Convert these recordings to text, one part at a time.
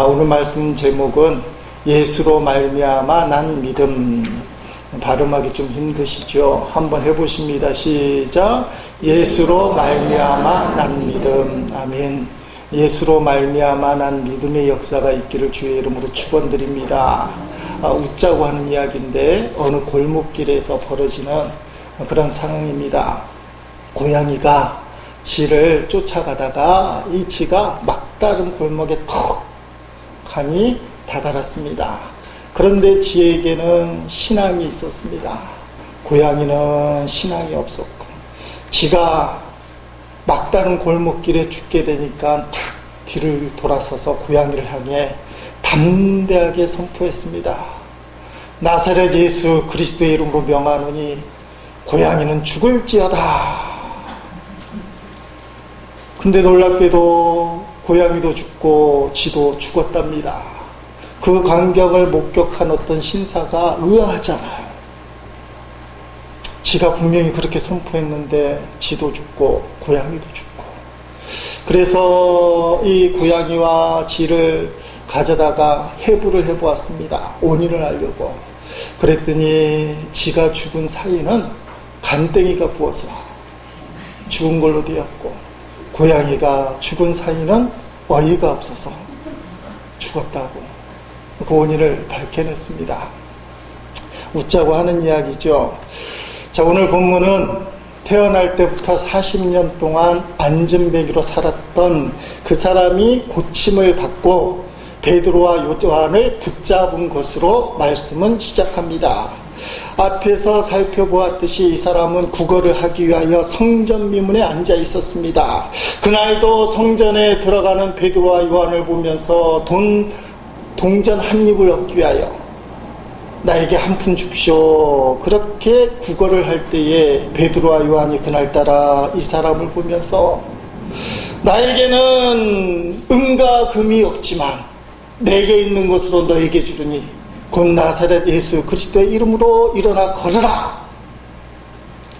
오늘 말씀 제목은 예수로 말미암아 난 믿음. 발음하기 좀 힘드시죠? 한번 해보십니다. 시작. 예수로 말미암아 난 믿음. 아멘. 예수로 말미암아 난 믿음의 역사가 있기를 주의 이름으로 축원드립니다. 웃자고 하는 이야기인데 어느 골목길에서 벌어지는 그런 상황입니다. 고양이가 쥐를 쫓아가다가 이 쥐가 막다른 골목에 턱 하니 다다랐습니다. 그런데 쥐에게는 신앙이 있었습니다. 고양이는 신앙이 없었고, 쥐가 막다른 골목길에 죽게 되니까 탁 뒤를 돌아서서 고양이를 향해 담대하게 선포했습니다. 나사렛 예수 그리스도의 이름으로 명하노니 고양이는 죽을지어다. 근데 놀랍게도 고양이도 죽고 쥐도 죽었답니다. 그 광경을 목격한 어떤 신사가 의아하잖아요. 쥐가 분명히 그렇게 선포했는데 쥐도 죽고 고양이도 죽고. 그래서 이 고양이와 쥐를 가져다가 해부를 해보았습니다. 원인을 알려고. 그랬더니 쥐가 죽은 사이는 간땡이가 부어서 죽은 걸로 되었고, 고양이가 죽은 사이는 어이가 없어서 죽었다고 그 원인을 밝혀냈습니다. 웃자고 하는 이야기죠. 자, 오늘 본문은 태어날 때부터 40년 동안 안전뱅이로 살았던 그 사람이 고침을 받고 베드로와 요한을 붙잡은 것으로 말씀은 시작합니다. 앞에서 살펴보았듯이 이 사람은 구걸을 하기 위하여 성전 미문에 앉아 있었습니다. 그날도 성전에 들어가는 베드로와 요한을 보면서 동전 한 입을 얻기 위하여 나에게 한 푼 줍시오. 그렇게 구걸을 할 때에 베드로와 요한이 그날따라 이 사람을 보면서 나에게는 은과 금이 없지만 내게 있는 것으로 너에게 주르니 곧 나사렛 예수 그리스도의 이름으로 일어나 걸으라.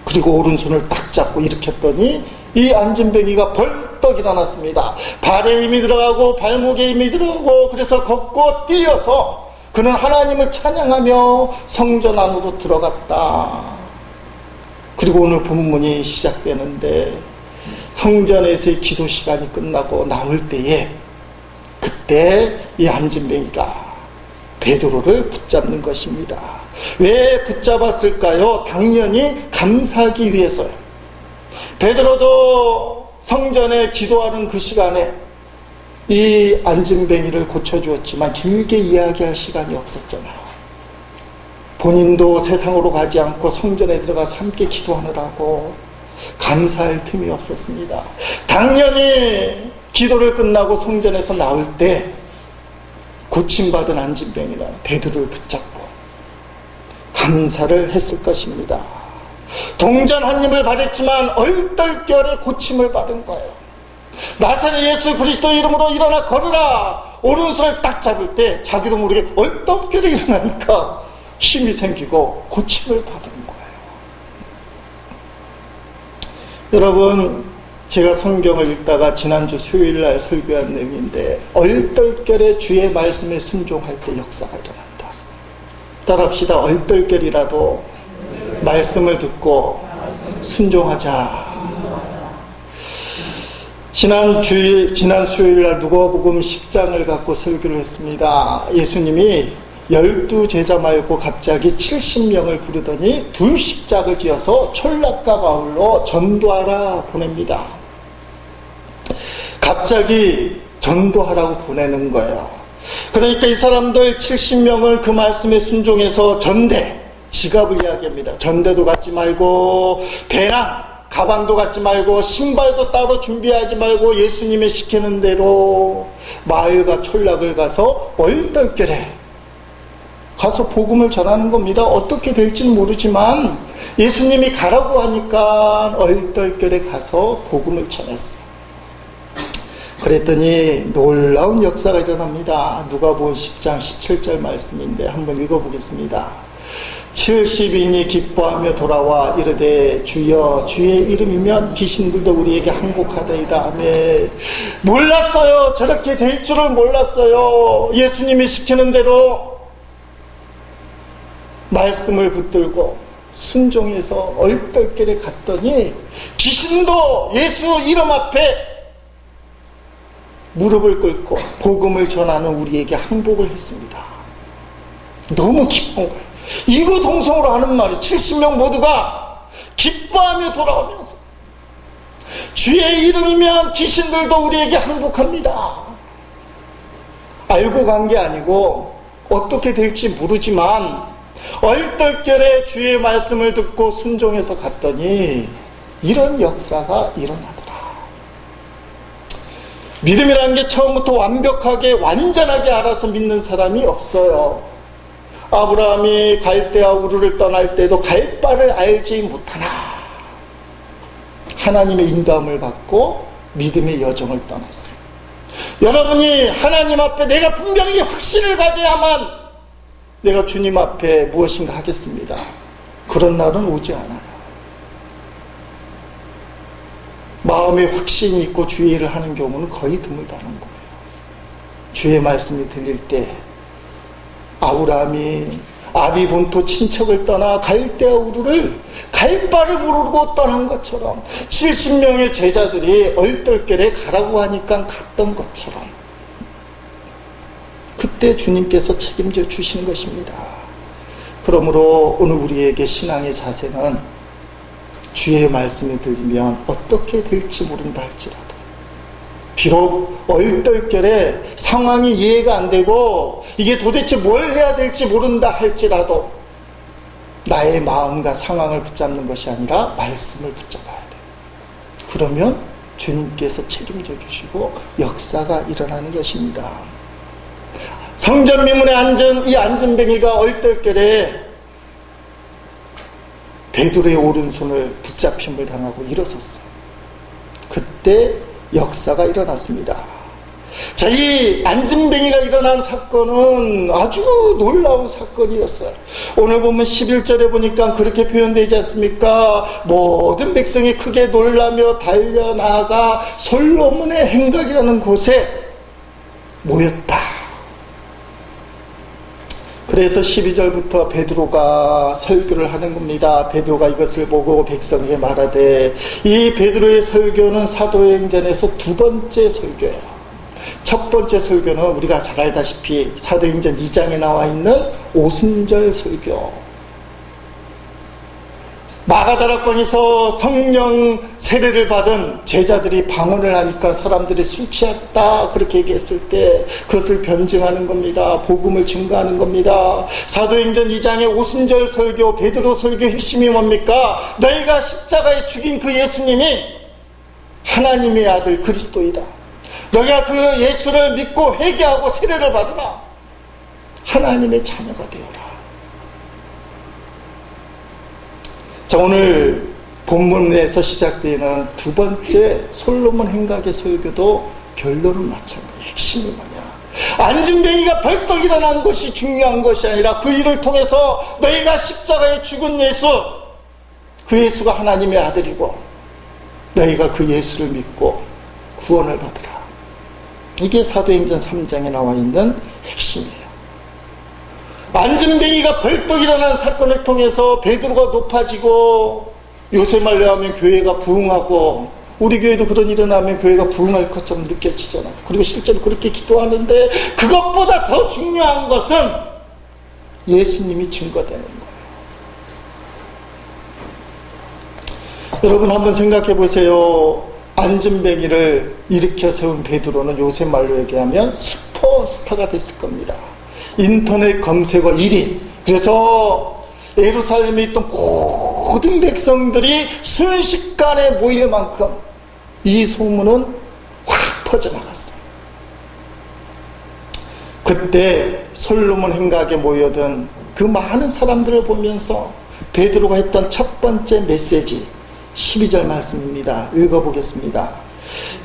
그리고 오른손을 딱 잡고 일으켰더니 이 안진뱅이가 벌떡 일어났습니다. 발에 힘이 들어가고 발목에 힘이 들어가고, 그래서 걷고 뛰어서 그는 하나님을 찬양하며 성전 안으로 들어갔다. 그리고 오늘 본문이 시작되는데 성전에서의 기도 시간이 끝나고 나올 때에 그때 이 안진뱅이가 베드로를 붙잡는 것입니다. 왜 붙잡았을까요? 당연히 감사하기 위해서요. 베드로도 성전에 기도하는 그 시간에 이 안진뱅이를 고쳐주었지만 길게 이야기할 시간이 없었잖아요. 본인도 세상으로 가지 않고 성전에 들어가서 함께 기도하느라고 감사할 틈이 없었습니다. 당연히 기도를 끝나고 성전에서 나올 때 고침받은 안진뱅이는 베드로를 붙잡고 감사를 했을 것입니다. 동전 한 입을 받았지만 얼떨결에 고침을 받은 거예요. 나사렛 예수 그리스도의 이름으로 일어나 걸으라. 오른손을 딱 잡을 때 자기도 모르게 얼떨결에 일어나니까 힘이 생기고 고침을 받은 거예요. 여러분, 제가 성경을 읽다가 지난주 수요일날 설교한 내용인데 얼떨결에 주의 말씀에 순종할 때 역사가 일어난다. 따라합시다. 얼떨결이라도 말씀을 듣고 순종하자. 지난 수요일날 누가복음 10장을 갖고 설교를 했습니다. 예수님이 12제자 말고 갑자기 70명을 부르더니 둘씩 지어서 촌락과 바울로 전도하라 보냅니다. 갑자기 전도하라고 보내는 거예요. 그러니까 이 사람들 70명을 그 말씀에 순종해서 전대, 지갑을 이야기합니다. 전대도 갖지 말고 배낭, 가방도 갖지 말고 신발도 따로 준비하지 말고 예수님의 시키는 대로 마을과 촌락을 가서 얼떨결에 가서 복음을 전하는 겁니다. 어떻게 될지는 모르지만 예수님이 가라고 하니까 얼떨결에 가서 복음을 전했어요. 그랬더니 놀라운 역사가 일어납니다. 누가복음 10장 17절 말씀인데 한번 읽어보겠습니다. 70인이 기뻐하며 돌아와 이르되 주여 주의 이름이면 귀신들도 우리에게 항복하다이다. 아멘. 몰랐어요. 저렇게 될 줄을 몰랐어요. 예수님이 시키는 대로 말씀을 붙들고 순종해서 얼떨결에 갔더니 귀신도 예수 이름 앞에 무릎을 꿇고 복음을 전하는 우리에게 항복을 했습니다. 너무 기쁜 거예요. 이구동성으로 하는 말이 70명 모두가 기뻐하며 돌아오면서 주의 이름이면 귀신들도 우리에게 항복합니다. 알고 간 게 아니고 어떻게 될지 모르지만 얼떨결에 주의 말씀을 듣고 순종해서 갔더니 이런 역사가 일어나더라. 믿음이라는 게 처음부터 완벽하게 완전하게 알아서 믿는 사람이 없어요. 아브라함이 갈대아 우르를 떠날 때도 갈 바를 알지 못하나 하나님의 인도함을 받고 믿음의 여정을 떠났어요. 여러분이 하나님 앞에 내가 분명히 확신을 가져야만 내가 주님 앞에 무엇인가 하겠습니다. 그런 날은 오지 않아요. 마음에 확신이 있고 주의 일을 하는 경우는 거의 드물다는 거예요. 주의 말씀이 들릴 때 아브라함이 아비 본토 친척을 떠나 갈대아 우르를 갈 바를 모르고 떠난 것처럼 70명의 제자들이 얼떨결에 가라고 하니까 갔던 것처럼 그때 주님께서 책임져 주신 것입니다. 그러므로 오늘 우리에게 신앙의 자세는 주의 말씀이 들리면 어떻게 될지 모른다 할지라도 비록 얼떨결에 상황이 이해가 안 되고 이게 도대체 뭘 해야 될지 모른다 할지라도 나의 마음과 상황을 붙잡는 것이 아니라 말씀을 붙잡아야 돼요. 그러면 주님께서 책임져 주시고 역사가 일어나는 것입니다. 성전 미문에 앉은 이 안진뱅이가 얼떨결에 베드로의 오른손을 붙잡힘을 당하고 일어섰어요. 그때 역사가 일어났습니다. 자, 이 안진뱅이가 일어난 사건은 아주 놀라운 사건이었어요. 오늘 보면 11절에 보니까 그렇게 표현되지 않습니까? 모든 백성이 크게 놀라며 달려나가 솔로몬의 행각이라는 곳에 모였다. 그래서 12절부터 베드로가 설교를 하는 겁니다. 베드로가 이것을 보고 백성에게 말하되, 이 베드로의 설교는 사도행전에서 두 번째 설교예요. 첫 번째 설교는 우리가 잘 알다시피 사도행전 2장에 나와 있는 오순절 설교. 마가다락방에서 성령 세례를 받은 제자들이 방언을 하니까 사람들이 술 취했다 그렇게 얘기했을 때 그것을 변증하는 겁니다. 복음을 증거하는 겁니다. 사도행전 2장의 오순절 설교, 베드로 설교의 핵심이 뭡니까? 너희가 십자가에 죽인 그 예수님이 하나님의 아들 그리스도이다. 너희가 그 예수를 믿고 회개하고 세례를 받으라. 하나님의 자녀가 되어라. 자, 오늘 본문에서 시작되는 두 번째 솔로몬 행각의 설교도 결론은 마찬가지예요. 핵심이 뭐냐? 안진뱅이가 벌떡 일어난 것이 중요한 것이 아니라 그 일을 통해서 너희가 십자가에 죽은 예수, 그 예수가 하나님의 아들이고 너희가 그 예수를 믿고 구원을 받으라. 이게 사도행전 3장에 나와 있는 핵심이에요. 안진뱅이가 벌떡 일어난 사건을 통해서 베드로가 높아지고 요새 말로 하면 교회가 부흥하고, 우리 교회도 그런 일이 일어나면 교회가 부흥할 것처럼 느껴지잖아요. 그리고 실제로 그렇게 기도하는데 그것보다 더 중요한 것은 예수님이 증거되는 거예요. 여러분 한번 생각해 보세요. 안진뱅이를 일으켜 세운 베드로는 요새 말로 얘기하면 슈퍼스타가 됐을 겁니다. 인터넷 검색어 1위. 그래서 예루살렘에 있던 모든 백성들이 순식간에 모일 만큼 이 소문은 확 퍼져나갔어요. 그때 솔로몬 행각에 모여든 그 많은 사람들을 보면서 베드로가 했던 첫 번째 메시지 12절 말씀입니다. 읽어보겠습니다.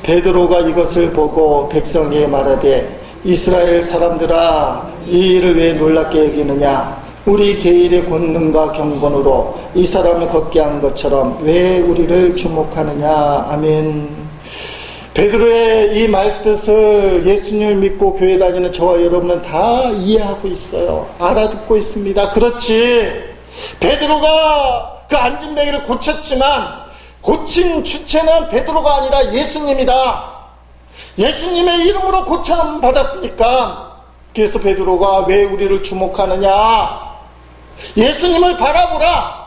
베드로가 이것을 보고 백성에게 말하되, 이스라엘 사람들아, 이 일을 왜 놀랍게 여기느냐? 우리 계일의 권능과 경건으로 이 사람을 걷게 한 것처럼 왜 우리를 주목하느냐. 아멘. 베드로의 이 말뜻을 예수님을 믿고 교회 다니는 저와 여러분은 다 이해하고 있어요. 알아듣고 있습니다. 그렇지, 베드로가 그 안진뱅이를 고쳤지만 고친 주체는 베드로가 아니라 예수님이다. 예수님의 이름으로 고참 받았으니까. 그래서 베드로가 왜 우리를 주목하느냐, 예수님을 바라보라,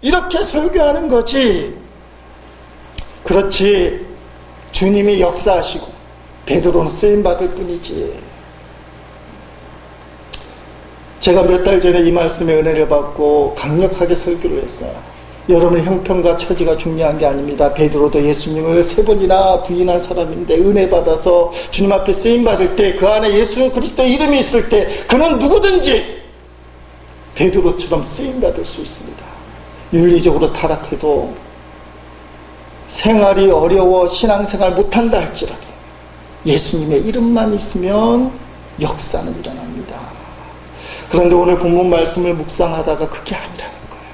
이렇게 설교하는 거지. 그렇지, 주님이 역사하시고 베드로는 쓰임받을 뿐이지. 제가 몇 달 전에 이 말씀의 은혜를 받고 강력하게 설교를 했어요. 여러분의 형편과 처지가 중요한 게 아닙니다. 베드로도 예수님을 3번이나 부인한 사람인데 은혜 받아서 주님 앞에 쓰임받을 때, 그 안에 예수 그리스도의 이름이 있을 때 그는 누구든지 베드로처럼 쓰임받을 수 있습니다. 윤리적으로 타락해도, 생활이 어려워 신앙생활 못한다 할지라도 예수님의 이름만 있으면 역사는 일어납니다. 그런데 오늘 본문 말씀을 묵상하다가 그게 아니라는 거예요.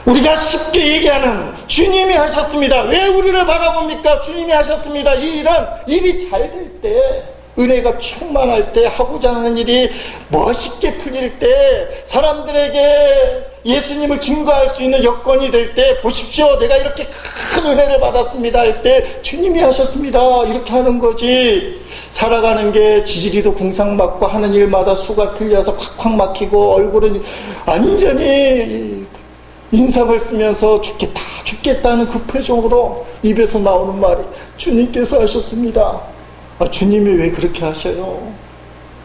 우리가 쉽게 얘기하는 주님이 하셨습니다. 왜 우리를 바라봅니까? 주님이 하셨습니다. 이 일은 일이 잘 될 때, 은혜가 충만할 때, 하고자 하는 일이 멋있게 풀릴 때, 사람들에게 예수님을 증거할 수 있는 여건이 될 때, 보십시오, 내가 이렇게 큰 은혜를 받았습니다 할 때 주님이 하셨습니다, 이렇게 하는 거지. 살아가는 게 지지리도 궁상맞고 하는 일마다 수가 틀려서 콱콱 막히고 얼굴은 완전히 인상을 쓰면서 죽겠다는 그 표정으로 입에서 나오는 말이 주님께서 하셨습니다. 주님이 왜 그렇게 하셔요?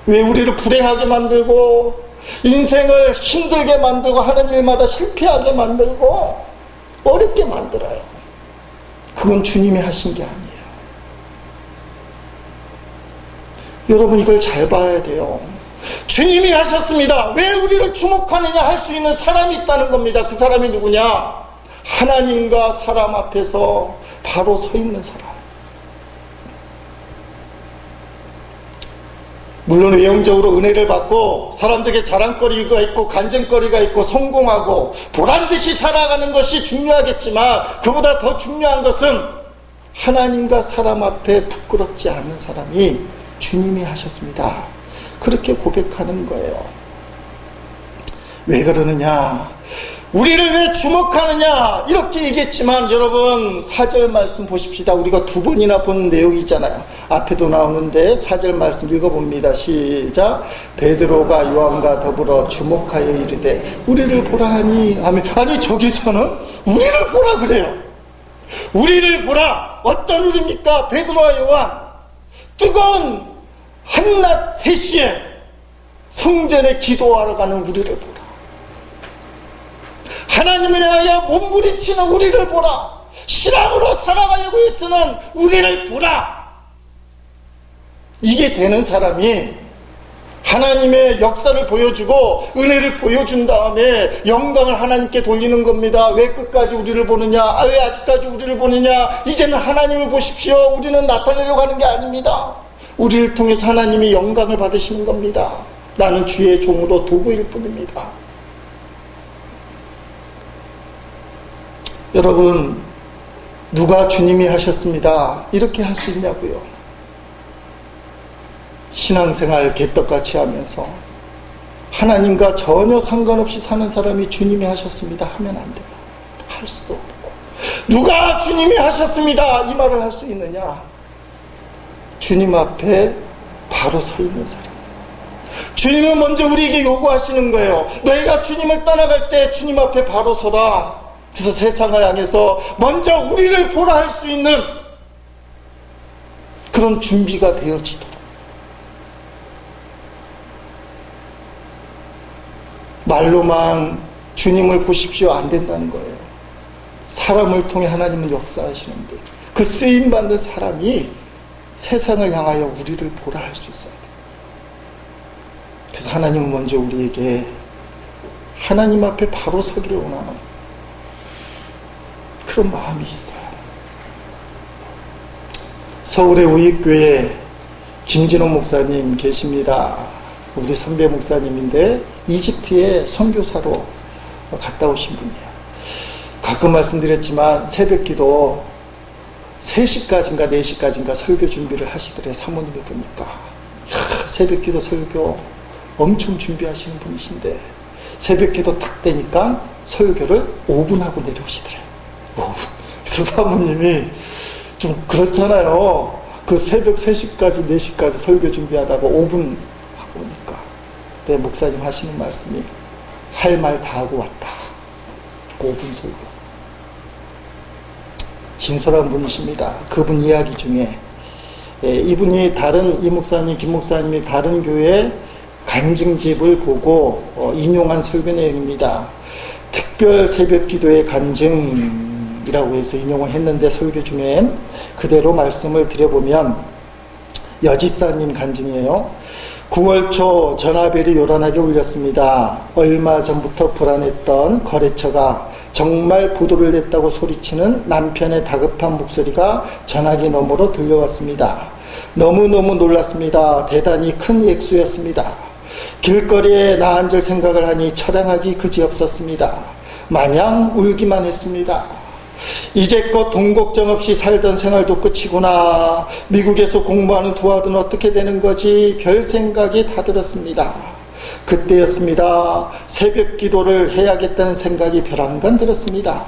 왜 우리를 불행하게 만들고 인생을 힘들게 만들고 하는 일마다 실패하게 만들고 어렵게 만들어요? 그건 주님이 하신 게 아니에요. 여러분, 이걸 잘 봐야 돼요. 주님이 하셨습니다. 왜 우리를 주목하느냐 할 수 있는 사람이 있다는 겁니다. 그 사람이 누구냐? 하나님과 사람 앞에서 바로 서 있는 사람. 물론 외형적으로 은혜를 받고 사람들에게 자랑거리가 있고 간증거리가 있고 성공하고 보란듯이 살아가는 것이 중요하겠지만, 그보다 더 중요한 것은 하나님과 사람 앞에 부끄럽지 않은 사람이 주님이 하셨습니다, 그렇게 고백하는 거예요. 왜 그러느냐, 우리를 왜 주목하느냐, 이렇게 얘기했지만 여러분 4절 말씀 보십시다. 우리가 2번이나 본 내용이잖아요. 앞에도 나오는데 4절 말씀 읽어봅니다. 시작. 베드로가 요한과 더불어 주목하여 이르되 우리를 보라 하니. 아니, 저기서는 우리를 보라 그래요. 우리를 보라. 어떤 우리입니까? 베드로와 요한. 뜨거운 한낮 3시에 성전에 기도하러 가는 우리를 보라. 하나님을 향하여 몸부림치는 우리를 보라. 신앙으로 살아가려고 애쓰는 우리를 보라. 이게 되는 사람이 하나님의 역사를 보여주고 은혜를 보여준 다음에 영광을 하나님께 돌리는 겁니다. 왜 끝까지 우리를 보느냐? 왜 아직까지 우리를 보느냐? 이제는 하나님을 보십시오. 우리는 나타내려고 하는 게 아닙니다. 우리를 통해서 하나님이 영광을 받으시는 겁니다. 나는 주의 종으로 도구일 뿐입니다. 여러분, 누가 주님이 하셨습니다, 이렇게 할 수 있냐고요? 신앙생활 개떡같이 하면서 하나님과 전혀 상관없이 사는 사람이 주님이 하셨습니다 하면 안 돼요. 할 수도 없고. 누가 주님이 하셨습니다 이 말을 할 수 있느냐? 주님 앞에 바로 서 있는 사람. 주님은 먼저 우리에게 요구하시는 거예요. 너희가 주님을 떠나갈 때 주님 앞에 바로 서라. 그래서 세상을 향해서 먼저 우리를 보라 할 수 있는 그런 준비가 되어지도록. 말로만 주님을 보십시오 안 된다는 거예요. 사람을 통해 하나님은 역사하시는데 그 쓰임받는 사람이 세상을 향하여 우리를 보라 할 수 있어야 돼요. 그래서 하나님은 먼저 우리에게 하나님 앞에 바로 서기를 원하는 그런 마음이 있어요. 서울의 우익교회 김진호 목사님 계십니다. 우리 선배 목사님인데 이집트에 선교사로 갔다 오신 분이에요. 가끔 말씀드렸지만 새벽기도 3시까지인가 4시까지인가 설교 준비를 하시더래. 사모님이 보니까 새벽기도 설교 엄청 준비하시는 분이신데 새벽기도 딱 되니까 설교를 5분 하고 내려오시더래. 5분. 그래서 사모님이 좀 그렇잖아요. 그 새벽 3시까지 4시까지 설교 준비하다가 5분 하고 오니까 내 목사님 하시는 말씀이 할 말 다 하고 왔다. 5분 설교. 진솔한 분이십니다. 그분 이야기 중에 이분이 이 목사님, 김 목사님이 다른 교회 간증집을 보고 인용한 설교 내용입니다. 특별 새벽 기도의 간증이라고 해서 인용을 했는데 설교 중엔 그대로 말씀을 드려보면 여집사님 간증이에요. 9월 초 전화벨이 요란하게 울렸습니다. 얼마 전부터 불안했던 거래처가 정말 부도를 냈다고 소리치는 남편의 다급한 목소리가 전화기 너머로 들려왔습니다. 너무너무 놀랐습니다. 대단히 큰 액수였습니다. 길거리에 나앉을 생각을 하니 처량하기 그지없었습니다. 마냥 울기만 했습니다. 이제껏 돈 걱정 없이 살던 생활도 끝이구나. 미국에서 공부하는 두 아들은 어떻게 되는 거지? 별 생각이 다 들었습니다. 그때였습니다. 새벽 기도를 해야겠다는 생각이 벼랑간 들었습니다.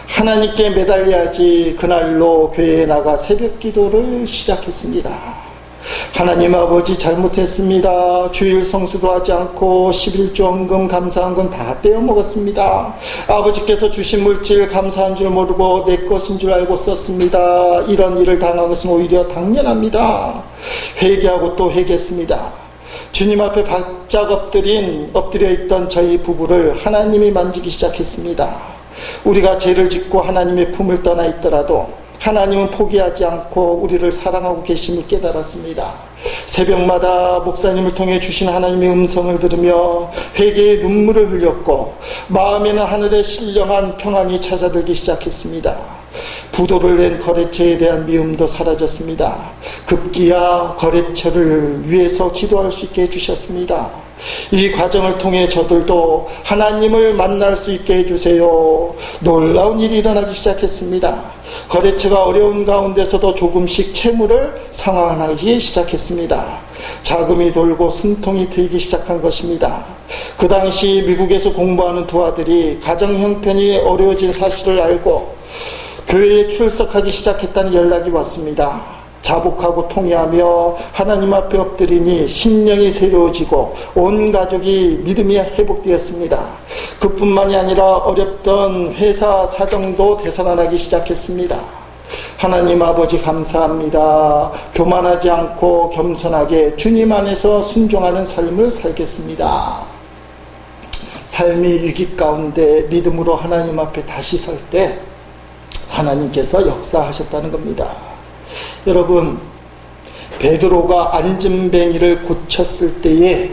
하나님께 매달려야지. 그날로 교회에 나가 새벽 기도를 시작했습니다. 하나님 아버지 잘못했습니다. 주일 성수도 하지 않고 11조 헌금 감사한 건 다 떼어먹었습니다. 아버지께서 주신 물질 감사한 줄 모르고 내 것인 줄 알고 썼습니다. 이런 일을 당한 것은 오히려 당연합니다. 회개하고 또 회개했습니다. 주님 앞에 바짝 엎드려 있던 저희 부부를 하나님이 만지기 시작했습니다. 우리가 죄를 짓고 하나님의 품을 떠나 있더라도 하나님은 포기하지 않고 우리를 사랑하고 계심을 깨달았습니다. 새벽마다 목사님을 통해 주신 하나님의 음성을 들으며 회개의 눈물을 흘렸고 마음에는 하늘의 신령한 평안이 찾아들기 시작했습니다. 부도를 낸 거래처에 대한 미움도 사라졌습니다. 급기야 거래처를 위해서 기도할 수 있게 해주셨습니다. 이 과정을 통해 저들도 하나님을 만날 수 있게 해주세요. 놀라운 일이 일어나기 시작했습니다. 거래처가 어려운 가운데서도 조금씩 채무를 상환하기 시작했습니다. 자금이 돌고 숨통이 트이기 시작한 것입니다. 그 당시 미국에서 공부하는 두 아들이 가정 형편이 어려워진 사실을 알고 교회에 출석하기 시작했다는 연락이 왔습니다. 자복하고 통회하며 하나님 앞에 엎드리니 심령이 새로워지고 온 가족이 믿음이 회복되었습니다. 그뿐만이 아니라 어렵던 회사 사정도 되살아나기 시작했습니다. 하나님 아버지 감사합니다. 교만하지 않고 겸손하게 주님 안에서 순종하는 삶을 살겠습니다. 삶이 위기 가운데 믿음으로 하나님 앞에 다시 설 때 하나님께서 역사하셨다는 겁니다. 여러분, 베드로가 안진뱅이를 고쳤을 때에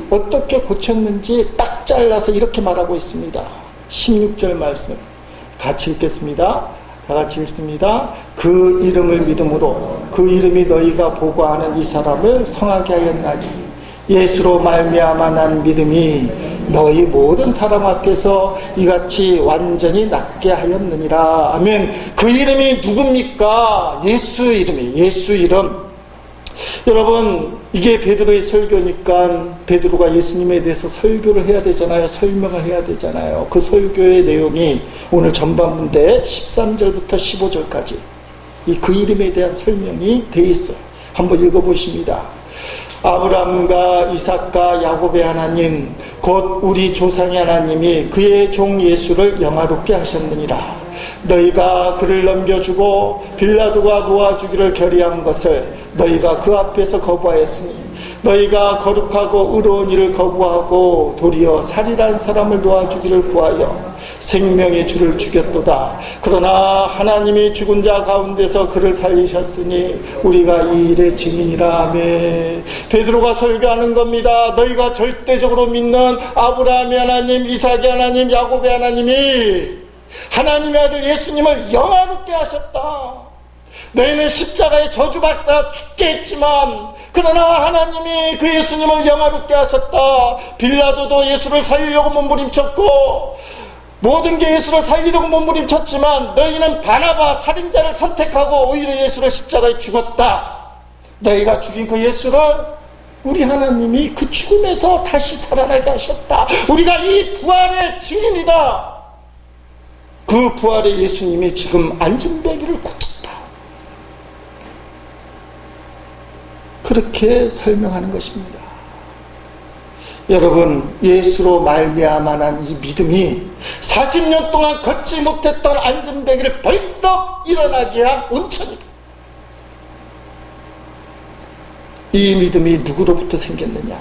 어떻게 고쳤는지 딱 잘라서 이렇게 말하고 있습니다. 16절 말씀 같이 읽겠습니다. 다 같이 읽습니다. 그 이름을 믿음으로 그 이름이 너희가 보고하는 이 사람을 성하게 하였나니 예수로 말미암아 난 믿음이 너희 모든 사람 앞에서 이같이 완전히 낫게 하였느니라. 아멘. 그 이름이 누굽니까? 예수 이름이에요. 예수 이름. 여러분, 이게 베드로의 설교니까 베드로가 예수님에 대해서 설교를 해야 되잖아요. 설명을 해야 되잖아요. 그 설교의 내용이 오늘 전반부인데 13절부터 15절까지 그 이름에 대한 설명이 되어 있어요. 한번 읽어보십니다. 아브라함과 이삭과 야곱의 하나님 곧 우리 조상의 하나님이 그의 종 예수를 영화롭게 하셨느니라. 너희가 그를 넘겨주고 빌라도가 놓아주기를 결의한 것을 너희가 그 앞에서 거부하였으니 너희가 거룩하고 의로운 일을 거부하고 도리어 살인한 사람을 놓아주기를 구하여 생명의 주를 죽였도다. 그러나 하나님이 죽은 자 가운데서 그를 살리셨으니 우리가 이 일의 증인이라. 아멘. 베드로가 설교하는 겁니다. 너희가 절대적으로 믿는 아브라함의 하나님, 이삭의 하나님, 야곱의 하나님이 하나님의 아들 예수님을 영화롭게 하셨다. 너희는 십자가에 저주받다 죽게 했지만 그러나 하나님이 그 예수님을 영화롭게 하셨다. 빌라도도 예수를 살리려고 몸부림쳤고 모든 게 예수를 살리려고 몸부림쳤지만 너희는 바나바 살인자를 선택하고 오히려 예수를 십자가에 죽었다. 너희가 죽인 그 예수를 우리 하나님이 그 죽음에서 다시 살아나게 하셨다. 우리가 이 부활의 증인이다. 그 부활의 예수님이 지금 안진뱅이를 고쳤다. 그렇게 설명하는 것입니다. 여러분, 예수로 말미암아난 이 믿음이 40년 동안 걷지 못했던 안진뱅이를 벌떡 일어나게 한 온천이다. 이 믿음이 누구로부터 생겼느냐?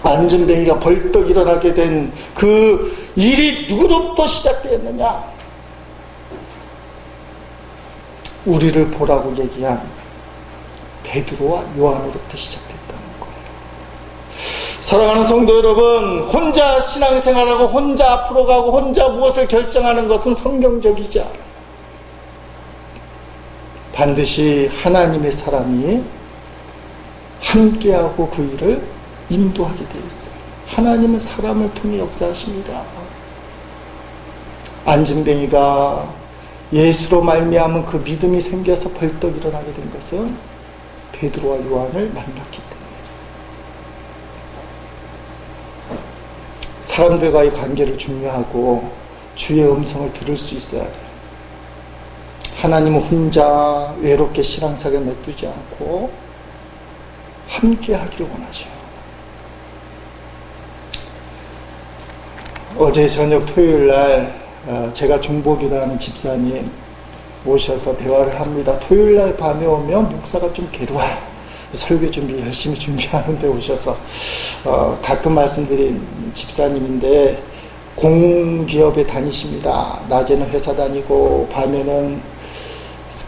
안진뱅이가 벌떡 일어나게 된 그 일이 누구로부터 시작되었느냐? 우리를 보라고 얘기한 베드로와 요한으로부터 시작됐다는 거예요. 사랑하는 성도 여러분, 혼자 신앙생활하고 혼자 앞으로 가고 혼자 무엇을 결정하는 것은 성경적이지 않아요. 반드시 하나님의 사람이 함께하고 그 일을 인도하게 되어 있어요. 하나님은 사람을 통해 역사하십니다. 안진뱅이가 예수로 말미암은 그 믿음이 생겨서 벌떡 일어나게 된 것은 베드로와 요한을 만났기 때문에. 사람들과의 관계를 중요하고 주의 음성을 들을 수 있어야 돼요. 하나님은 혼자 외롭게 신앙생활을 내두지 않고 함께 하기를 원하셔요. 어제 저녁 토요일날 제가 중보기도하는 집사님 오셔서 대화를 합니다. 토요일날 밤에 오면 목사가 좀 괴로워요. 설교 준비 열심히 준비하는데 오셔서 가끔 말씀드린 집사님인데 공기업에 다니십니다. 낮에는 회사 다니고 밤에는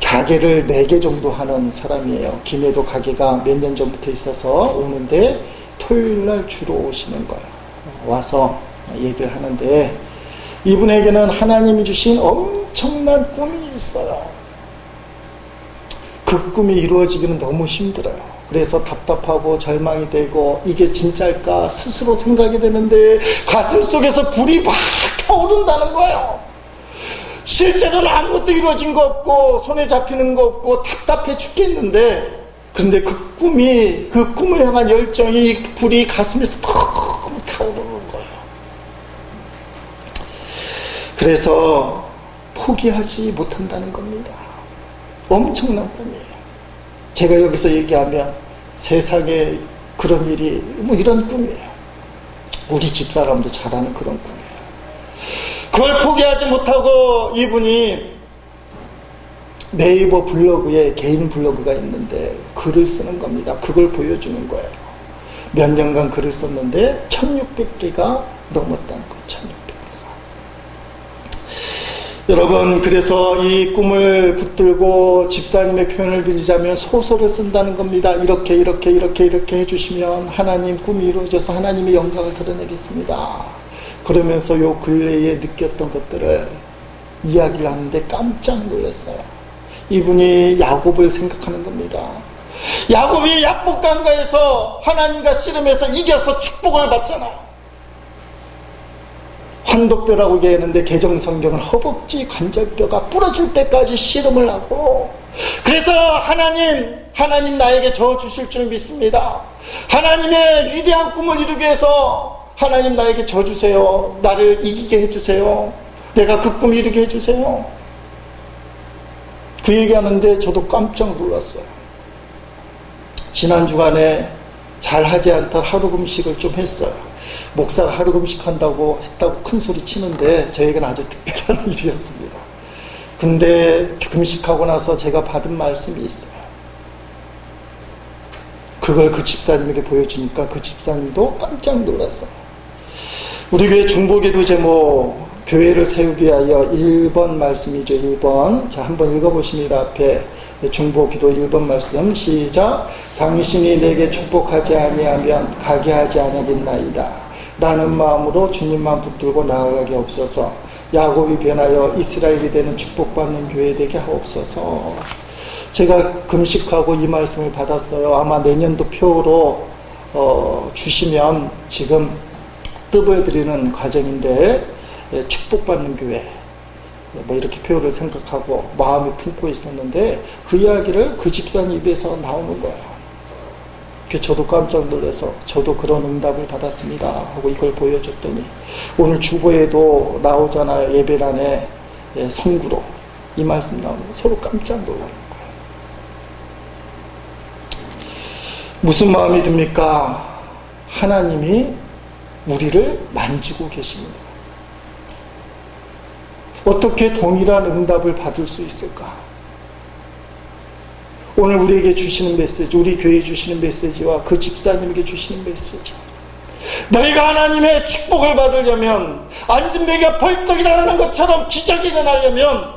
가게를 4개 정도 하는 사람이에요. 김해도 가게가 몇 년 전부터 있어서 오는데 토요일날 주로 오시는 거예요. 와서 얘기를 하는데 이분에게는 하나님이 주신 엄청난 꿈이 있어요. 그 꿈이 이루어지기는 너무 힘들어요. 그래서 답답하고 절망이 되고 이게 진짜일까 스스로 생각이 되는데 가슴속에서 불이 막 타오른다는 거예요. 실제로는 아무것도 이루어진 거 없고 손에 잡히는 거 없고 답답해 죽겠는데 그런데 그 꿈을 향한 열정이 불이 가슴에서 너무 타오르는 거예요. 그래서 포기하지 못한다는 겁니다. 엄청난 꿈이에요. 제가 여기서 얘기하면 세상에 그런 일이 이런 꿈이에요. 우리 집사람도 잘 아는 그런 꿈이에요. 그걸 포기하지 못하고 이분이 네이버 블로그에 개인 블로그가 있는데 글을 쓰는 겁니다. 그걸 보여주는 거예요. 몇 년간 글을 썼는데 1600개가 넘었다는 거예요. 1600개가. 여러분, 그래서 이 꿈을 붙들고 집사님의 표현을 빌리자면 소설을 쓴다는 겁니다. 이렇게 해주시면 하나님 꿈이 이루어져서 하나님의 영광을 드러내겠습니다. 그러면서 요 근래에 느꼈던 것들을 이야기를 하는데 깜짝 놀랐어요. 이분이 야곱을 생각하는 겁니다. 야곱이 약복강가에서 하나님과 씨름해서 이겨서 축복을 받잖아요. 환도뼈라고 얘기하는데 개정성경은 허벅지 관절뼈가 부러질 때까지 씨름을 하고 그래서 하나님 나에게 저 주실 줄 믿습니다. 하나님의 위대한 꿈을 이루기 위해서 하나님 나에게 저 주세요. 나를 이기게 해주세요. 내가 그 꿈 이루게 해주세요. 그 얘기하는데 저도 깜짝 놀랐어요. 지난 주간에 잘하지 않던 하루 금식을 좀 했어요. 목사가 하루 금식한다고 했다고 큰 소리 치는데 저에게는 아주 특별한 일이었습니다. 근데 금식하고 나서 제가 받은 말씀이 있어요. 그걸 그 집사님에게 보여주니까 그 집사님도 깜짝 놀랐어요. 우리 교회 중보기도 제목 교회를 세우기 위하여 1번 말씀이죠. 1번. 자, 한번 읽어보십니다. 앞에 중보기도 1번 말씀 시작. 당신이 내게 축복하지 아니하면 가게 하지 아니하겠나이다 라는 마음으로 주님만 붙들고 나아가게 없어서 야곱이 변하여 이스라엘이 되는 축복받는 교회 되게 하옵소서. 제가 금식하고 이 말씀을 받았어요. 아마 내년도 표로 주시면 지금 뜻을 드리는 과정인데 축복받는 교회 뭐 이렇게 표를 생각하고 마음을 품고 있었는데 그 이야기를 그 집사님 입에서 나오는 거예요. 그래서 저도 깜짝 놀라서 저도 그런 응답을 받았습니다 하고 이걸 보여줬더니 오늘 주보에도 나오잖아요. 예배란에 성구로 이 말씀 나오면 서로 깜짝 놀라는 거예요. 무슨 마음이 듭니까? 하나님이 우리를 만지고 계십니다. 어떻게 동일한 응답을 받을 수 있을까? 오늘 우리에게 주시는 메시지, 우리 교회에 주시는 메시지와 그 집사님에게 주시는 메시지. 너희가 하나님의 축복을 받으려면 안진뱅이가 벌떡 일어나는 것처럼 기적이 일어나려면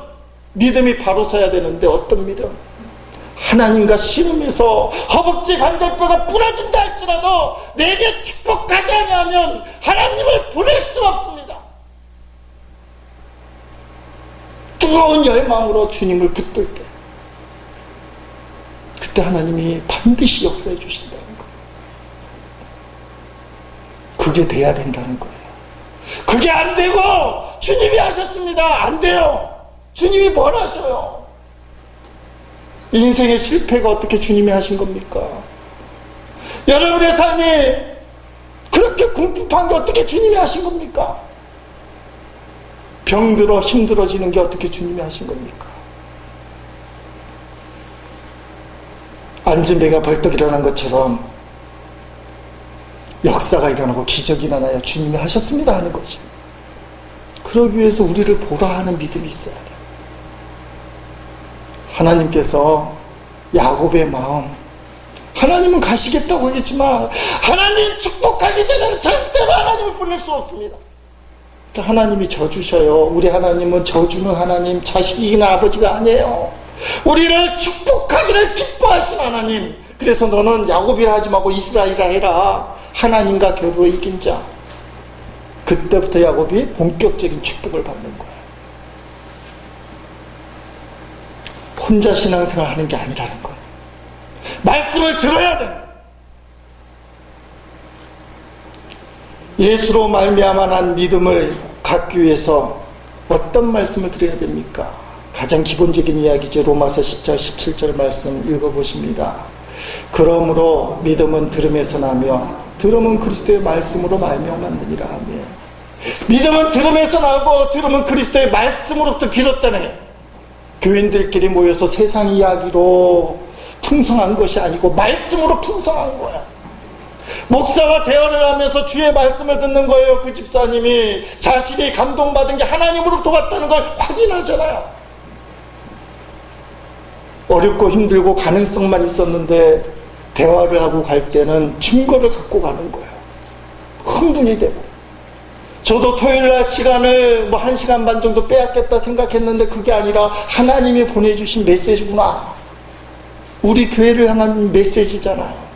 믿음이 바로 서야 되는데 어떤 믿음? 하나님과 씨름해서 허벅지 관절뼈가 부러진다 할지라도 내게 축복하지 아니하면 하나님을 보낼 수 없습니다. 뜨거운 열망으로 주님을 붙들 때 그때 하나님이 반드시 역사해 주신다는 거예요. 그게 돼야 된다는 거예요. 그게 안 되고 주님이 하셨습니다. 안 돼요. 주님이 뭘 하셔요? 인생의 실패가 어떻게 주님이 하신 겁니까? 여러분의 삶이 그렇게 궁핍한 게 어떻게 주님이 하신 겁니까? 병들어 힘들어지는 게 어떻게 주님이 하신 겁니까? 안진뱅이가 벌떡 일어난 것처럼 역사가 일어나고 기적이 일어나야 주님이 하셨습니다 하는 거지. 그러기 위해서 우리를 보라 하는 믿음이 있어야 돼요. 하나님께서 야곱의 마음, 하나님은 가시겠다고 하겠지만 하나님 축복하기 전에는 절대로 하나님을 보낼 수 없습니다. 하나님이 져주셔요. 우리 하나님은 져주는 하나님, 자식이 이기는 아버지가 아니에요. 우리를 축복하기를 기뻐하신 하나님. 그래서 너는 야곱이라 하지 말고 이스라엘이라 해라. 하나님과 겨루어 이긴 자. 그때부터 야곱이 본격적인 축복을 받는 거예요. 혼자 신앙생활 하는 게 아니라는 거예요. 말씀을 들어야 돼. 예수로 말미암아 난 믿음을 갖기 위해서 어떤 말씀을 드려야 됩니까? 가장 기본적인 이야기죠. 로마서 10장 17절 말씀 읽어보십니다. 그러므로 믿음은 들음에서 나며 들음은 그리스도의 말씀으로 말미암았느니라 하며. 믿음은 들음에서 나고 들음은 그리스도의 말씀으로부터 비롯되네. 교인들끼리 모여서 세상 이야기로 풍성한 것이 아니고 말씀으로 풍성한 거야. 목사와 대화를 하면서 주의 말씀을 듣는 거예요. 그 집사님이 자신이 감동받은 게 하나님으로부터 왔다는 걸 확인하잖아요. 어렵고 힘들고 가능성만 있었는데 대화를 하고 갈 때는 증거를 갖고 가는 거예요. 흥분이 되고. 저도 토요일날 시간을 1시간 반 정도 빼앗겠다 생각했는데 그게 아니라 하나님이 보내주신 메시지구나. 우리 교회를 향한 메시지잖아요.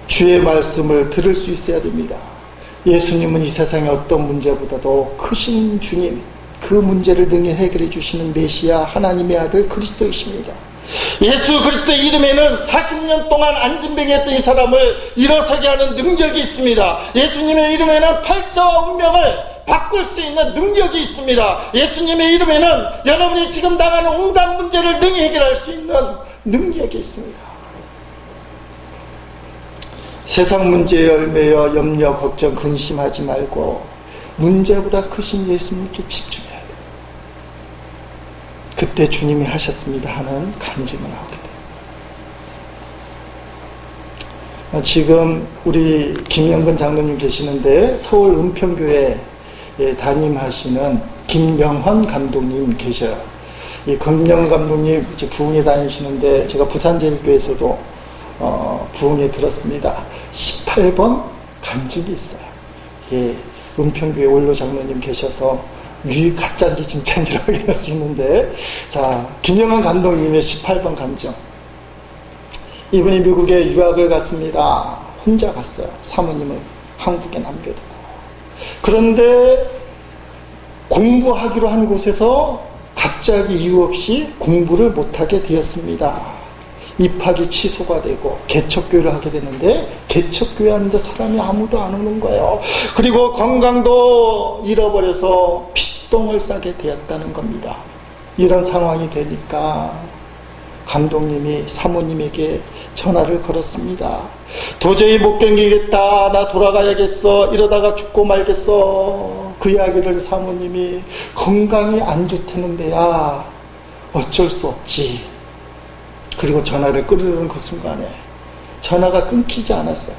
주의 말씀을 들을 수 있어야 됩니다. 예수님은 이 세상의 어떤 문제보다도 크신 주님, 그 문제를 능히 해결해 주시는 메시아 하나님의 아들 그리스도이십니다. 예수 그리스도의 이름에는 40년 동안 안진뱅이했던 이 사람을 일어서게 하는 능력이 있습니다. 예수님의 이름에는 팔자와 운명을 바꿀 수 있는 능력이 있습니다. 예수님의 이름에는 여러분이 지금 당하는 온갖 문제를 능히 해결할 수 있는 능력이 있습니다. 세상 문제에 얽매여 염려, 걱정, 근심하지 말고 문제보다 크신 예수님께 집중해야 돼요. 그때 주님이 하셨습니다 하는 간증이 나오게 돼요. 지금 우리 김영근 장로님 계시는데 서울 은평교회 담임하시는 김영헌 감독님 계셔요. 이 김영헌 감독님 이제 부흥회 다니시는데 제가 부산제일교회에서도 부흥회 들었습니다. 18번 간증이 있어요. 예, 은평교회 원로 장로님 계셔서 가짜인지 진짜인지 확인할 수 있는데, 자, 김영헌 감독님의 18번 간증. 이분이 미국에 유학을 갔습니다. 혼자 갔어요. 사모님을 한국에 남겨두고. 그런데 공부하기로 한 곳에서 갑자기 이유 없이 공부를 못하게 되었습니다. 입학이 취소가 되고 개척교회를 하게 되는데 개척교회 하는데 사람이 아무도 안 오는 거예요. 그리고 건강도 잃어버려서 피똥을 싸게 되었다는 겁니다. 이런 상황이 되니까 감독님이 사모님에게 전화를 걸었습니다. 도저히 못 견디겠다. 나 돌아가야겠어. 이러다가 죽고 말겠어. 그 이야기를 사모님이 건강이 안 좋다는데야 어쩔 수 없지. 그리고 전화를 끊으려는 그 순간에 전화가 끊기지 않았어요.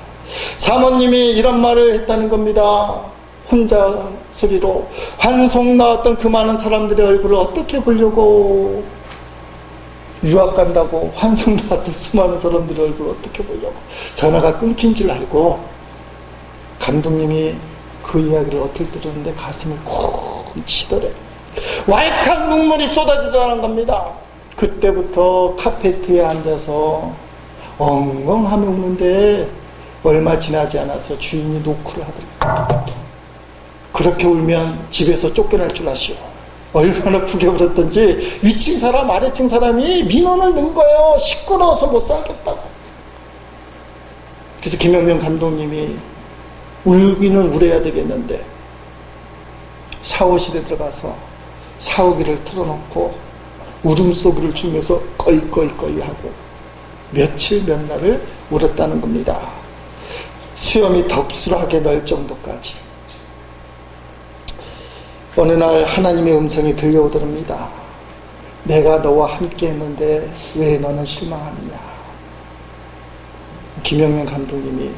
사모님이 이런 말을 했다는 겁니다. 혼자 소리로 환송 나왔던 그 많은 사람들의 얼굴을 어떻게 보려고, 유학 간다고 환송 나왔던 수많은 사람들의 얼굴을 어떻게 보려고. 전화가 끊긴 줄 알고 감독님이 그 이야기를 어떻게 들었는데 가슴이 쿵 치더래. 왈칵 눈물이 쏟아지더라는 겁니다. 그때부터 카페트에 앉아서 엉엉하며 우는데 얼마 지나지 않아서 주인이 노크를 하더래요. 그렇게 울면 집에서 쫓겨날 줄 아시오. 얼마나 크게 울었던지 위층 사람 아래층 사람이 민원을 넣은 거예요. 시끄러워서 못 살겠다고. 그래서 김영명 감독님이 울기는 울어야 되겠는데 샤워실에 들어가서 샤워기를 틀어놓고 울음소리를 주면서 꺼이꺼이꺼이 하고 며칠 몇 날을 울었다는 겁니다. 수염이 덥수하게 널 정도까지. 어느 날 하나님의 음성이 들려오더랍니다. 내가 너와 함께 했는데 왜 너는 실망하느냐. 김영명 감독님이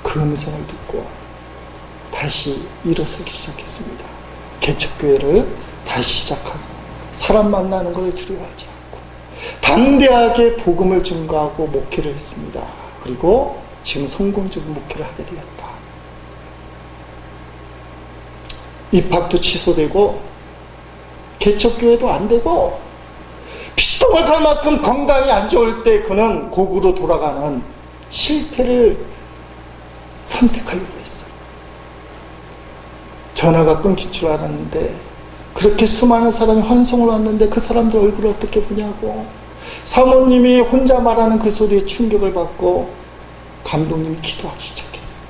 그 음성을 듣고 다시 일어서기 시작했습니다. 개척교회를 다시 시작하고 사람 만나는 것을 두려워하지 않고 담대하게 복음을 증거하고 목회를 했습니다. 그리고 지금 성공적인 목회를 하게 되었다. 입학도 취소되고 개척교회도 안 되고 피똥을 살 만큼 건강이 안 좋을 때 그는 고국으로 돌아가는 실패를 선택하려고 했어요. 전화가 끊길 줄 알았는데 그렇게 수많은 사람이 환송을 왔는데 그 사람들 얼굴을 어떻게 보냐고. 사모님이 혼자 말하는 그 소리에 충격을 받고 감독님이 기도하기 시작했어요.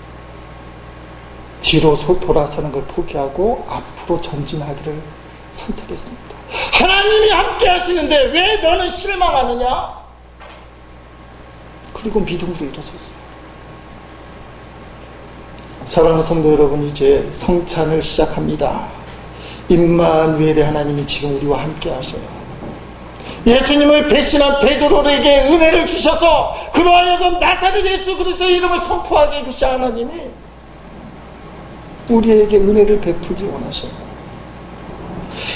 뒤로 돌아서는 걸 포기하고 앞으로 전진하기를 선택했습니다. 하나님이 함께 하시는데 왜 너는 실망하느냐? 그리고 믿음으로 일어섰어요. 사랑하는 성도 여러분, 이제 성찬을 시작합니다. 임마누엘의 하나님이 지금 우리와 함께 하셔요. 예수님을 배신한 베드로에게 은혜를 주셔서 그로 하여금 나사렛 예수 그리스도의 이름을 선포하게 하신 하나님이 우리에게 은혜를 베풀기 원하셔요.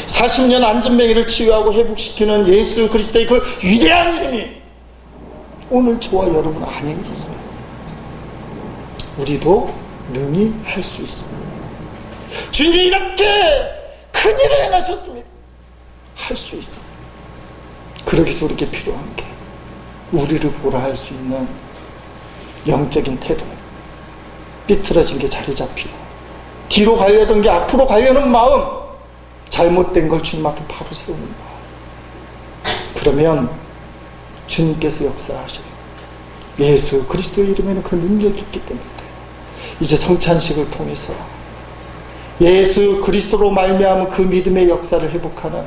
40년 안전병이를 치유하고 회복시키는 예수 그리스도의 그 위대한 이름이 오늘 저와 여러분 안에 있어요. 우리도 능히 할 수 있습니다. 주님이 이렇게 큰 일을 행하셨습니다. 할 수 있습니다. 그러기 위해서 우리에게 필요한 게 우리를 보라 할 수 있는 영적인 태도, 삐뚤어진 게 자리 잡히고 뒤로 가려던 게 앞으로 가려는 마음, 잘못된 걸 주님 앞에 바로 세우는 마음. 그러면 주님께서 역사하셔요. 예수 그리스도의 이름에는 그 능력이 있기 때문에 이제 성찬식을 통해서 예수 그리스도로 말미암은 그 믿음의 역사를 회복하는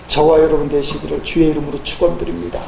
저와 여러분 되시기를 주의 이름으로 축원드립니다.